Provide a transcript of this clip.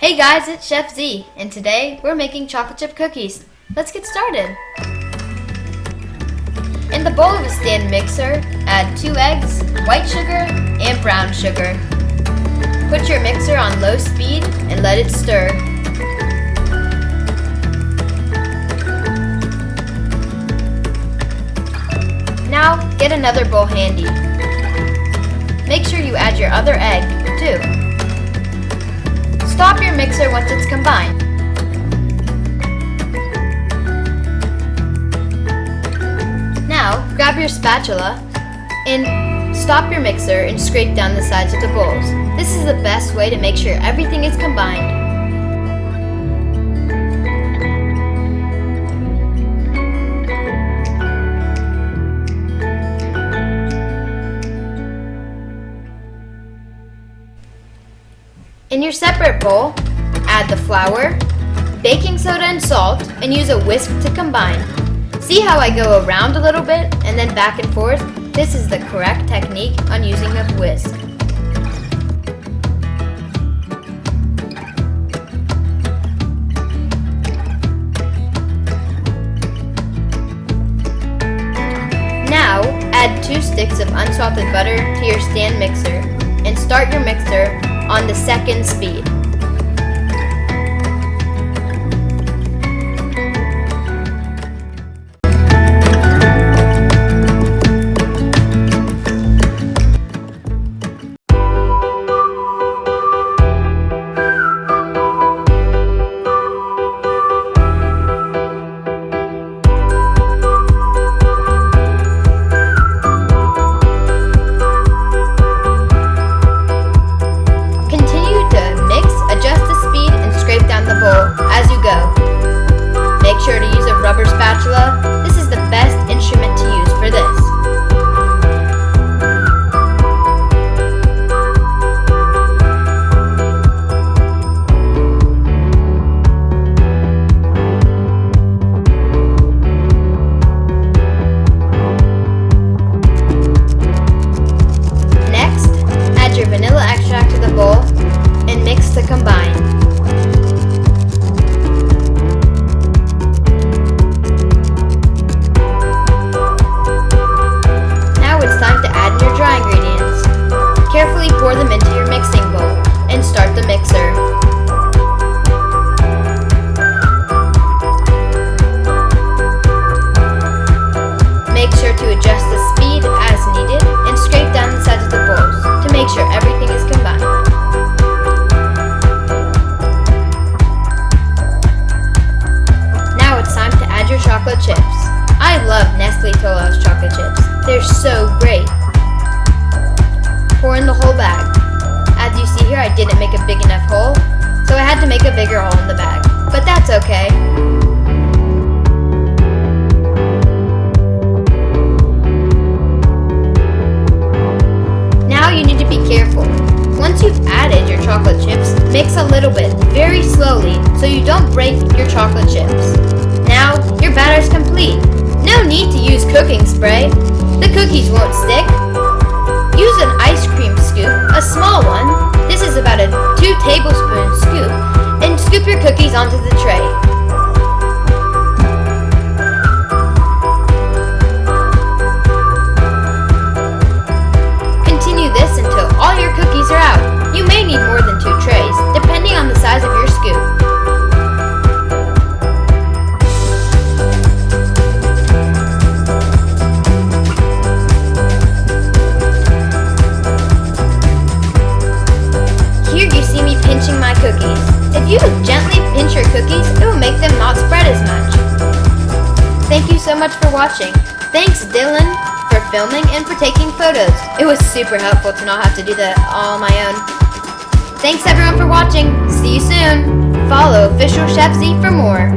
Hey guys, it's Chef Z, and today we're making chocolate chip cookies. Let's get started. In the bowl of a stand mixer, add 2 eggs, white sugar, and brown sugar. Put your mixer on low speed and let it stir. Now, get another bowl handy. Make sure you add your other egg, too. Stop your mixer once it's combined. Now, grab your spatula and stop your mixer and scrape down the sides of the bowls. This is the best way to make sure everything is combined. In your separate bowl, add the flour, baking soda and salt, and use a whisk to combine. See how I go around a little bit and then back and forth? This is the correct technique on using a whisk. Now, add 2 sticks of unsalted butter to your stand mixer and start your mixer on the 2nd speed. As you go. Make sure to use a rubber spatula. This is the best instrument to use for this. Next, add your vanilla extract to the bowl and mix to combine. Carefully pour them into your mixing bowl and start the mixer. Make sure to adjust the speed as needed and scrape down the sides of the bowls to make sure everything is combined. Now it's time to add your chocolate chips. I love Nestle Tollhouse chocolate chips. They're so great. Pour in the whole bag. As you see here, I didn't make a big enough hole, so I had to make a bigger hole in the bag, but that's okay. Now you need to be careful. Once you've added your chocolate chips, mix a little bit, very slowly, so you don't break your chocolate chips. Now, your batter's complete. No need to use cooking spray. The cookies won't stick. Use an ice cream scoop, a small one. This is about a 2 tablespoon scoop, and scoop your cookies onto the tray. Continue this until all your cookies are out. You may need more than 2 trays, depending on the size of your scoop. Here you see me pinching my cookies. If you gently pinch your cookies, it will make them not spread as much. Thank you so much for watching. Thanks Dylan for filming and for taking photos. It was super helpful to not have to do that all on my own. Thanks everyone for watching. See you soon. Follow Official Chef Z for more.